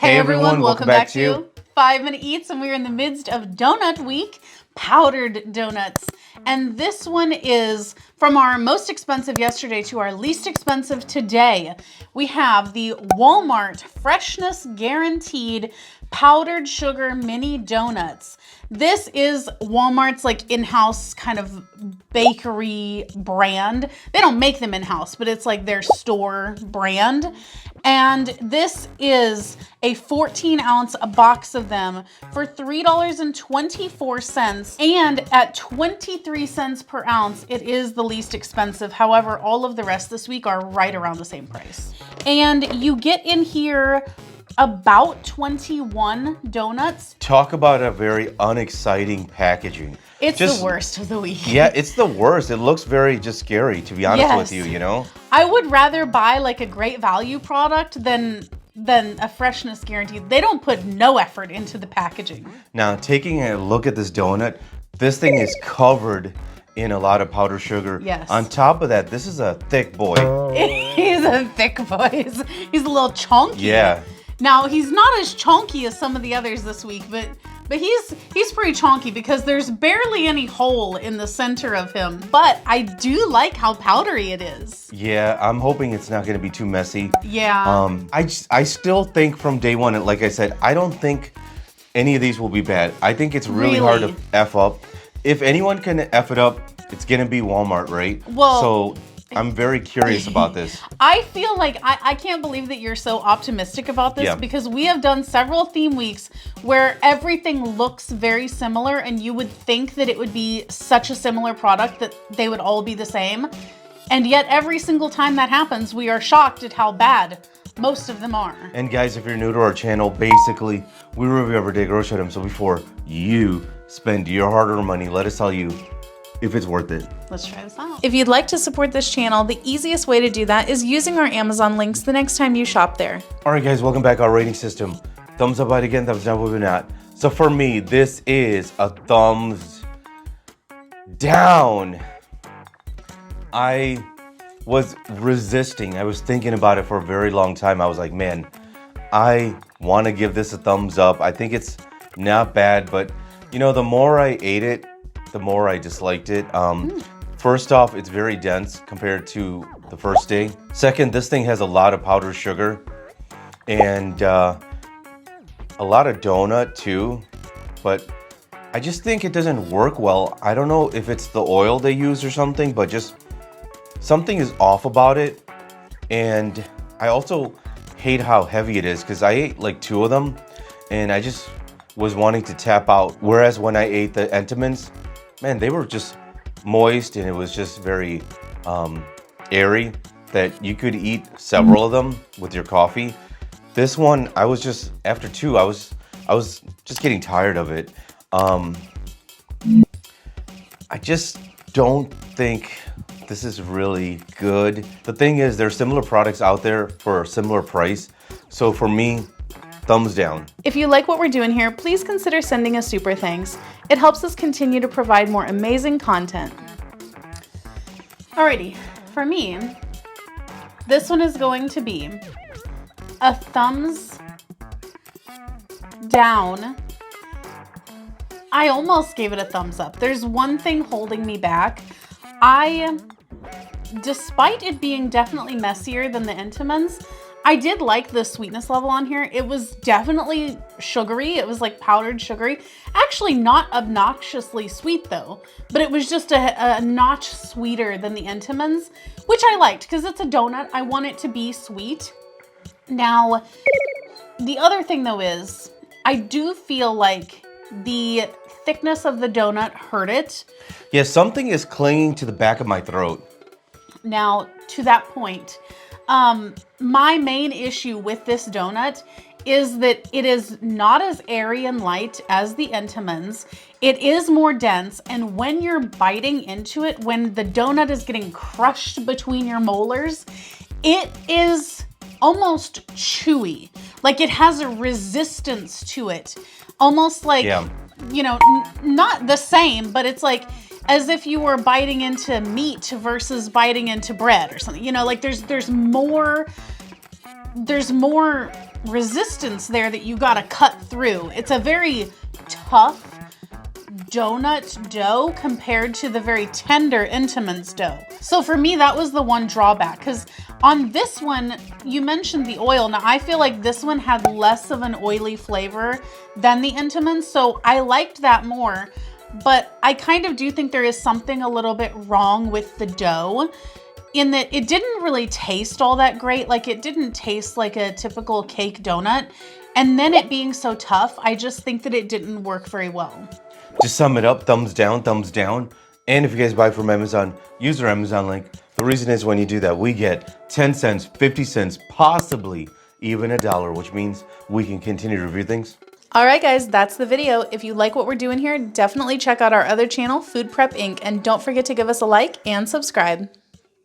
Hey everyone, welcome back to 5 Minute Eats, and we're in the midst of Donut Week, powdered donuts. And this one is from our most expensive yesterday to our least expensive today. We have the Walmart Freshness Guaranteed Powdered Sugar Mini Donuts. This is Walmart's like in-house kind of bakery brand. They don't make them in-house, but it's like their store brand. And this is a 14-ounce box of them for $3.24. And at 23 cents per ounce, it is the least expensive. However, all of the rest this week are right around the same price. And you get in here about 21 donuts. Talk about a very unexciting packaging. It's the worst of the week. Yeah, it's the worst. It looks very just scary, to be honest with you, you know? I would rather buy like a great value product than a Freshness Guarantee. They don't put no effort into the packaging. Now, taking a look at this donut, this thing is covered in a lot of powdered sugar. Yes. On top of that, this is a thick boy. He's a thick boy. He's a little chunky. Yeah. Now, he's not as chunky as some of the others this week, but he's pretty chunky because there's barely any hole in the center of him. But I do like how powdery it is. Yeah, I'm hoping it's not going to be too messy. Yeah. I still think from day one, like I said, I don't think any of these will be bad. I think it's really hard to F up. If anyone can F it up, it's going to be Walmart, right? Well, so I'm very curious about this. I feel like I can't believe that you're so optimistic about this because we have done several theme weeks where everything looks very similar and you would think that it would be such a similar product that they would all be the same. And yet every single time that happens, we are shocked at how bad most of them are. And guys, if you're new to our channel, basically, we review everyday grocery items. So before you spend your hard-earned money, let us tell you if it's worth it. Let's try this out. If you'd like to support this channel, the easiest way to do that is using our Amazon links the next time you shop there. All right, guys, welcome back. Our rating system. Thumbs up, again, thumbs down, maybe not. So for me, this is a thumbs down. I was resisting. I was thinking about it for a very long time. I was like, man, I want to give this a thumbs up. I think it's not bad, but you know, the more I ate it, the more I disliked it. First off, it's very dense compared to the first day. Second, this thing has a lot of powdered sugar and a lot of donut too, but I just think it doesn't work well. I don't know if it's the oil they use or something, but just something is off about it. And I also hate how heavy it is because I ate like 2 of them and I just was wanting to tap out. Whereas when I ate the Entenmann's, man, they were just moist and it was just very airy that you could eat several of them with your coffee. This one, I was just, after 2, I was just getting tired of it. I just don't think this is really good. The thing is, there's similar products out there for a similar price. So for me, thumbs down. If you like what we're doing here, please consider sending us super thanks. It helps us continue to provide more amazing content. Alrighty, for me, this one is going to be a thumbs down. I almost gave it a thumbs up. There's one thing holding me back. Despite it being definitely messier than the Entenmann's, I did like the sweetness level on here. It was definitely sugary. It was like powdered sugary. Actually not obnoxiously sweet though, but it was just a notch sweeter than the Entenmann's, which I liked because it's a donut. I want it to be sweet. Now, the other thing though is I do feel like the thickness of the donut hurt it. Yeah, something is clinging to the back of my throat. Now, to that point, my main issue with this donut is that it is not as airy and light as the Entenmann's. It is more dense, and when you're biting into it, when the donut is getting crushed between your molars, it is almost chewy. Like it has a resistance to it. Almost like, you know, not the same, but it's like as if you were biting into meat versus biting into bread or something. You know, like there's more resistance there that you gotta cut through. It's a very tough donut dough compared to the very tender Intimin's dough. So for me, that was the one drawback, because on this one, you mentioned the oil. Now I feel like this one had less of an oily flavor than the Intimin's, so I liked that more. But I kind of do think there is something a little bit wrong with the dough in that it didn't really taste all that great. Like, it didn't taste like a typical cake donut. And then it being so tough, I just think that it didn't work very well. To sum it up, thumbs down, thumbs down. And if you guys buy from Amazon, use our Amazon link. The reason is when you do that, we get 10 cents, 50 cents, possibly even $1, which means we can continue to review things. All right, guys, that's the video. If you like what we're doing here, definitely check out our other channel, Food Prep Inc., and don't forget to give us a like and subscribe.